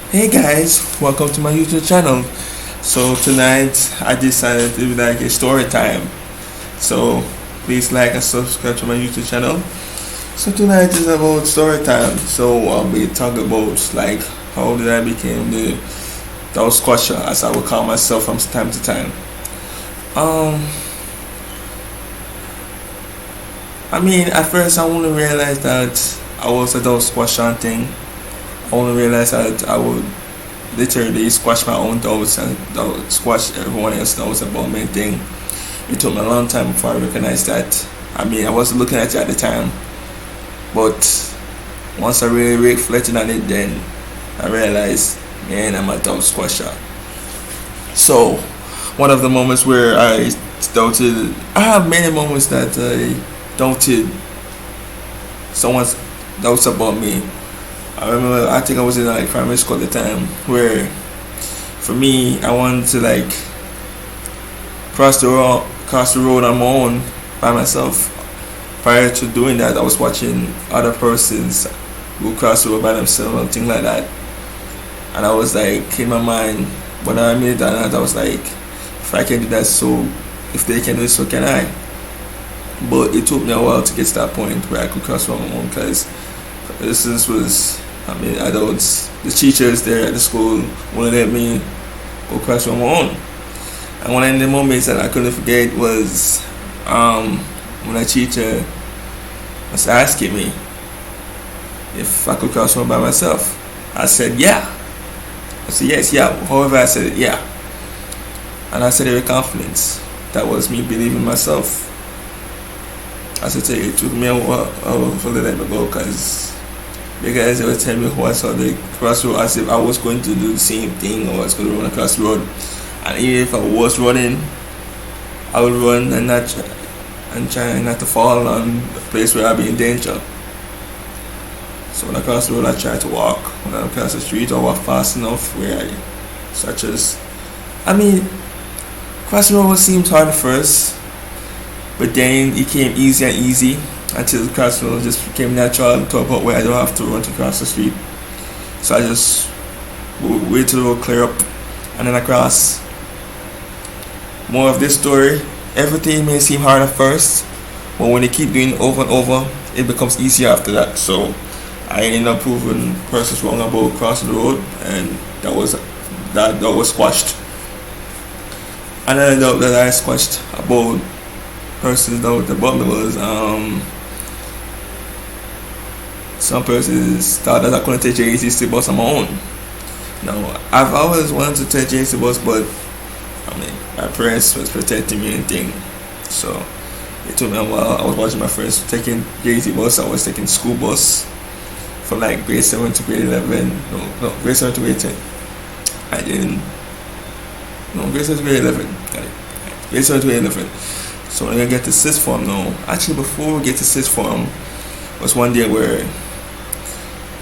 Hey guys, welcome to my YouTube channel. So tonight I decided to do like a story time. So please like and subscribe to my YouTube channel. So tonight is about story time. So I'll be talking about like how did I become the dog squasher, as I would call myself from time to time. Um at first I only realized that I was a dog squasher thing. I only realized that I would literally squash my own doubts and squash everyone else's doubts about me thing. It took me a long time before I recognized that. I wasn't looking at it at the time, but once I really reflected on it, then I realized, man, I'm a doubt squasher. So, one of the moments where I doubted, I have many moments that I doubted someone's doubts about me. I remember, I think I was in like primary school at the time, where for me, I wanted to like cross the road on my own by myself. Prior to doing that, I was watching other persons who cross the road by themselves and things like that, and I was like in my mind, when I made that, I was like, if I can do that, so if they can do it, so can I. But it took me a while to get to that point where I could cross on my own, because this was, adults, the teachers there at the school wouldn't let me go cross on my own. And one of the moments that I couldn't forget was when a teacher was asking me if I could cross one by myself. I said, yeah. I said, yes, yeah. However, I said it, yeah. And I said it with confidence. That was me believing myself. I said, it took me a while to let me go, because they would tell me who I saw the crossroad as if I was going to do the same thing, or I was going to run across the road. And even if I was running, I would run and try not to fall on a place where I'd be in danger. So when I cross the road, I try to walk. When I cross the street, I walk fast enough crossing the road seemed hard at first, but then it came easy and easy until the crossing road just became natural to a point where I don't have to run to cross the street. So I just wait till the road clear up and then I cross. More of this story, everything may seem hard at first, but when you keep doing it over and over, it becomes easier after that. So I ended up proving persons wrong about crossing the road, and that was squashed. Another doubt that I squashed about persons doubt about me was some persons thought that I couldn't take JCC bus on my own. Now, I've always wanted to take JCC bus, but my parents was protecting me and thing. So it took me a while. I was watching my friends taking JCC bus. I was taking school bus from like grade 7 to grade 11. No, grade 7 to grade 10. I didn't. No, grade 7 to grade 11. Grade 7 to grade 11. So when I get to sixth form now, actually before we get to sixth form, was one day where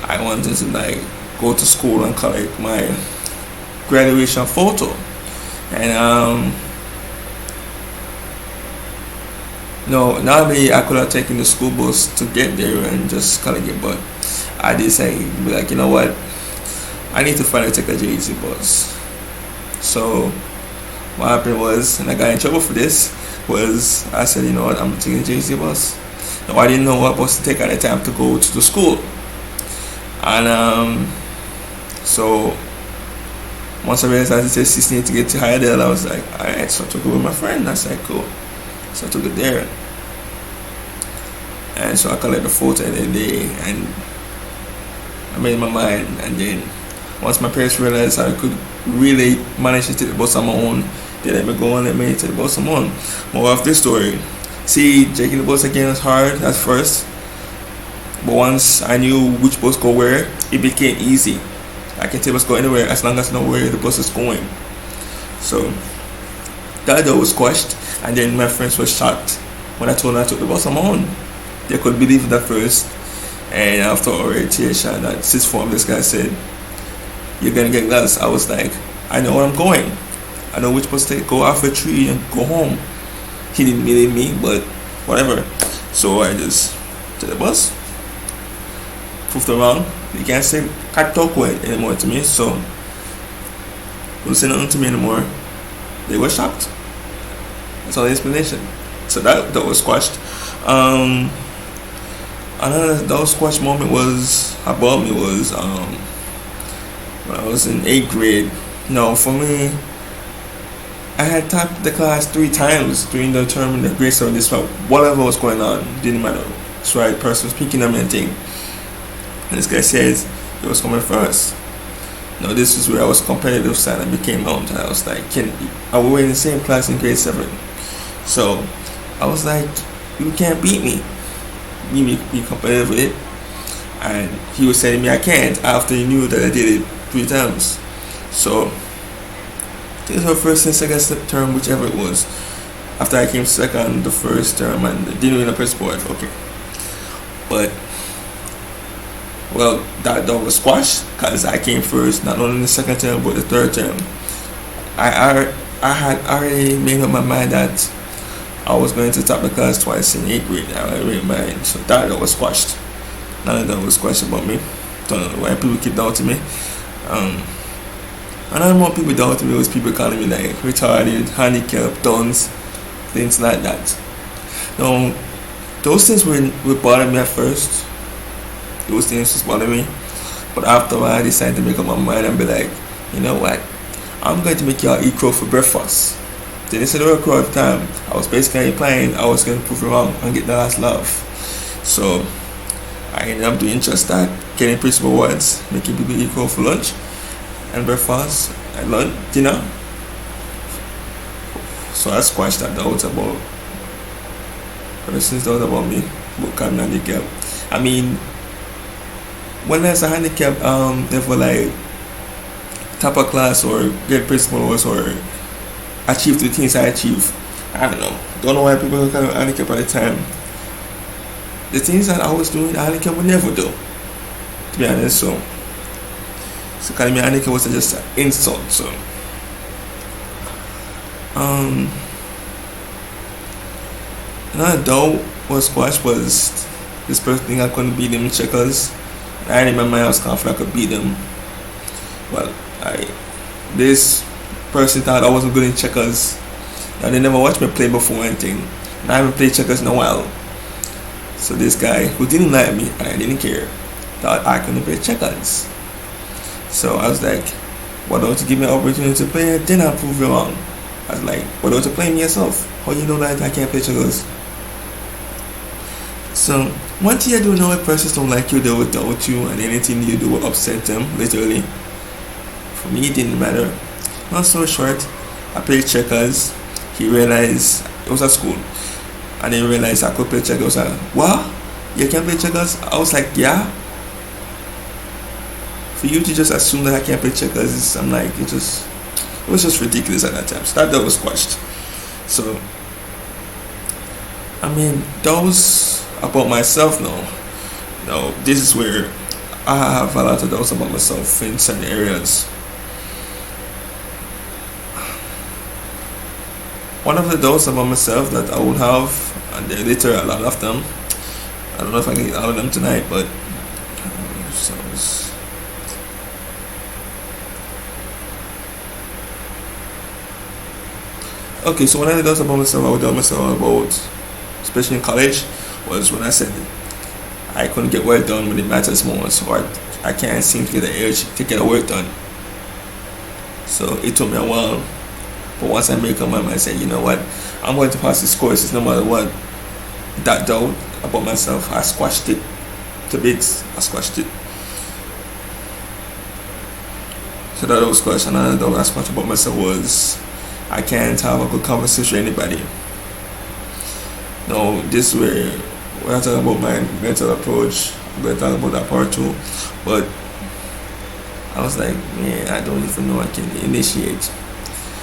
I wanted to like go to school and collect my graduation photo. And no, normally I could have taken the school bus to get there and just collect it, but I decided to be like, you know what, I need to finally take a JC bus. So what happened was, and I got in trouble for this, was I said, you know what, I'm taking a JC bus. Now I didn't know what bus to take at the time to go to the school. And so once I realized I had to take 16 to get to Hyadale, I was like, alright, so I took it with my friend. I said, cool. So I took it there. And so I collected the photo in the day, and I made my mind. And then once my parents realized I could really manage to take the bus on my own, they let me go and let me take the bus on my own. More of this story. See, taking the bus again was hard at first, but once I knew which bus go where, it became easy. I can take the bus go anywhere as long as I know where the bus is going. So that door was squashed, and then my friends were shocked when I told them I took the bus on my own. They could believe it at first, and after orientation at sixth form, this guy said, "You're gonna get lost." I was like, I know where I'm going. I know which bus to go off a tree and go home. He didn't believe me, but whatever. So I just took the bus, proved them wrong, They can't say can't talk with anymore to me, so don't say nothing to me anymore. They were shocked. That's all the explanation. So that was squashed. Another that was squashed moment was about me was when I was in eighth grade. No, for me, I had topped the class 3 times during the term in the grade 7. This whatever was going on didn't matter. So the person was picking up and thing. And this guy says he was coming first. Now this is where I was competitive side and became out. I was like, we were in the same class in grade 7. So I was like, you can't beat me. Be competitive with it. And he was telling me I can't after he knew that I did it 3 times. So this was first and second term, whichever it was. After I came second the first term and didn't win a press board. Okay. But well, that was squashed because I came first, not only in the second term but the third term. I had already made up my mind that I was going to top the class twice in 8th grade. I already made my mind, so that was squashed. None of that was squashed about me. Don't know why people keep doubting me. Another more people doubting me was people calling me like retarded, handicapped, dunce, things like that. Now, those things were bothering me at first. Those things just bothering me. But after a while, I decided to make up my mind and be like, you know what? I'm going to make y'all eat crow for breakfast. Then instead of crow at the time, I was basically implying I was going to prove it wrong and get the last laugh. So I ended up doing just that, getting principal awards, making people eat crow for lunch and breakfast and lunch, dinner. So I squashed that doubt about persons doubt about me, about calling handicap. I mean, when there's a handicap, if we're like top of class or get principal awards or achieve the things I achieve, I don't know why people are calling handicap at the time. The things that I was doing, handicap would never do, to be honest. So calling me handicap was just an insult. So another doubt was squashed was this person think I couldn't beat them in checkers. I remember I was confident I could beat them. Well, this person thought I wasn't good in checkers. Now they never watched me play before or anything. And I haven't played checkers in a while. So this guy who didn't like me and I didn't care thought I couldn't play checkers. So I was like, why don't you give me an opportunity to play it? Then I'll prove you wrong. I was like, why don't you play me yourself? How you know that I can't play checkers? So one thing I do know, if persons don't like you, they will doubt you, and anything you do will upset them, literally. For me, it didn't matter. Not so short, I played checkers. He realized it was at school, and he realized I could play checkers. I was like, what? You can play checkers? I was like, yeah. For you to just assume that I can't play checkers, I'm like, it was just ridiculous at that time. So that was squashed. So I mean, those about myself now. Now this is where I have a lot of doubts about myself in certain areas. One of the doubts about myself that I would have, and there are literally a lot of them. I don't know if I can get all of them tonight, but okay, so one of the doubts about myself I would tell myself about, especially in college, was when I said I couldn't get work done when it matters most, or I can't seem to get the urge to get work done. So it took me a while, but once I make up my mind, I said, you know what, I'm going to pass this course no matter what. That doubt about myself, I squashed it to bits. I squashed it. So that was squashed. Another doubt I squashed about myself was I can't have a good conversation with anybody. No, this way, when I talk about my mental approach, I'm going to talk about that part too. But I was like, man, I don't even know I can initiate.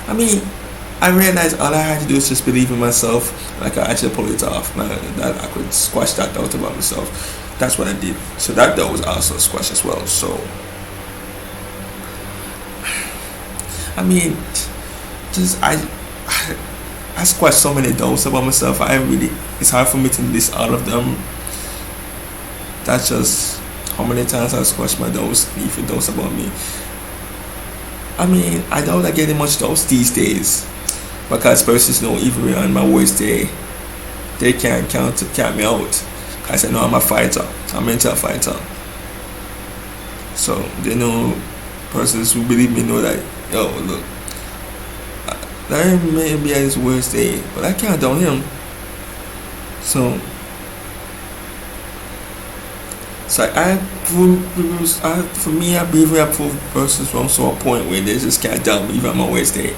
I mean, I realized all I had to do is just believe in myself. Like I actually pulled it off. That I could squash that doubt about myself. That's what I did. So that doubt was also squashed as well. So, I mean, just I squashed so many doubts about myself. It's hard for me to list all of them. That's just how many times I squash my doubts, if it doubts about me. I mean, I doubt I getting much doubts these days because persons know even on my worst day, they can't count me out. Cause I know I'm a fighter, I'm a mental fighter. So they know, persons who believe me know that, yo, look, Larry may be at his worst day, but I can't down him. So for me, I believe I prove persons from to a point where they just can't doubt me even at my worst day.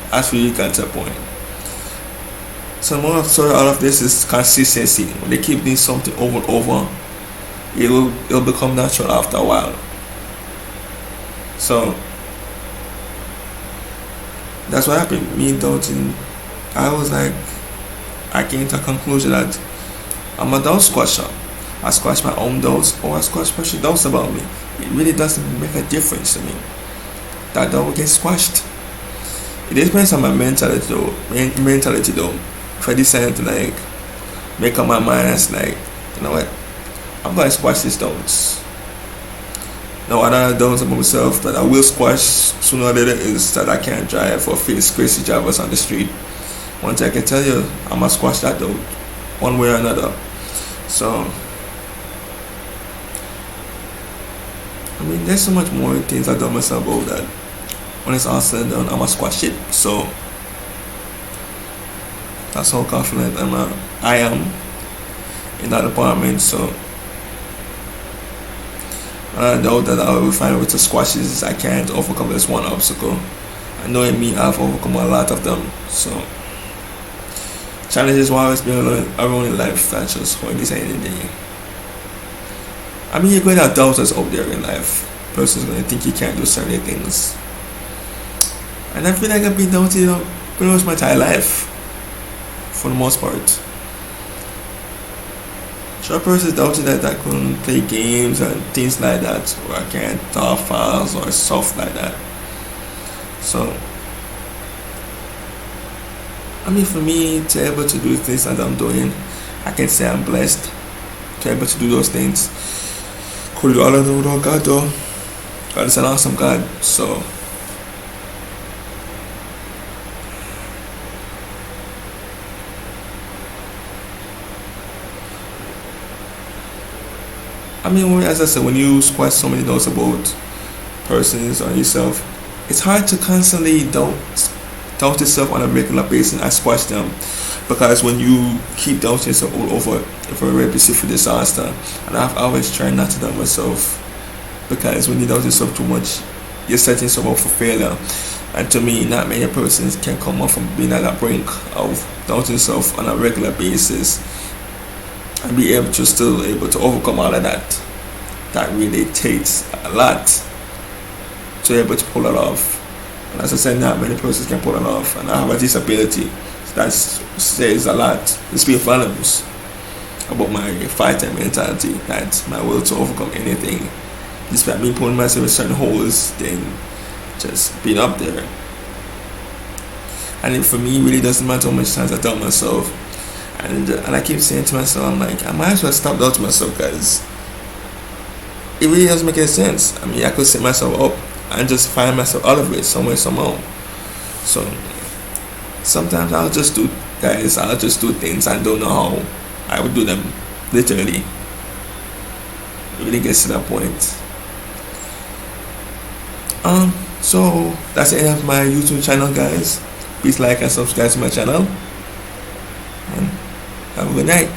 That's really got to a point. So more of sort of all of this is consistency. When they keep doing something over and over, it'll become natural after a while. So that's what happened. Me doubting, I was like, I came to a conclusion that I'm a doubt squasher. I squash my own doubts or I squash personal doubts about me. It really doesn't make a difference to me. That doubt gets squashed. It depends on my mentality though. If I decide to like make up my mind as like, you know what, I'm gonna squash these doubts. Now another doubt about myself that I will squash sooner or later is that I can't drive or face crazy drivers on the street. One thing I can tell you, I'm gonna squash that doubt one way or another. So I mean, there's so much more things I tell myself about that. When it's all said and done, I'ma squash it. So that's how confident I am in that department. So I know that I will find with the squashes I can't overcome this one obstacle. I know in me I've overcome a lot of them. So challenges will always be around in life. That's just what it is anything. I mean, you're going to have doubters out there in life. Person's going to think you can't do certain things. And I feel like I've been doubted pretty much my entire life. For the most part. Sure, persons doubted that I couldn't play games and things like that. Or I can't draw files or stuff like that. So, I mean, for me to be able to do things that I'm doing, I can say I'm blessed to be able to do those things. Could do all of them without God though. God is an awesome God. So I mean, as I said, when you squash so many doubts about persons or yourself, it's hard to constantly doubt yourself on a regular basis and squash them. Because when you keep doubting yourself all over, if a recipe for disaster, and I've always tried not to doubt myself, because when you doubt yourself too much, you're setting yourself up for failure. And to me, not many persons can come up from being at that brink of doubting yourself on a regular basis and be able to still able to overcome all of that. That really takes a lot to be able to pull it off. And as I said, not many persons can pull it off, and I have a disability. That says a lot. It speaks volumes about my fighting mentality, that my will to overcome anything, despite me putting myself in certain holes, then just being up there. And it, for me, it really doesn't matter how much times I doubt myself. And I keep saying to myself, I'm like, I might as well stop doubting myself, guys. It really doesn't make any sense. I mean, I could set myself up and just find myself out of it somewhere, somehow. So sometimes I'll just do things I don't know how I would do them, literally. It really gets to that point. So that's the end of my YouTube channel, guys. Please like and subscribe to my channel, and have a good night.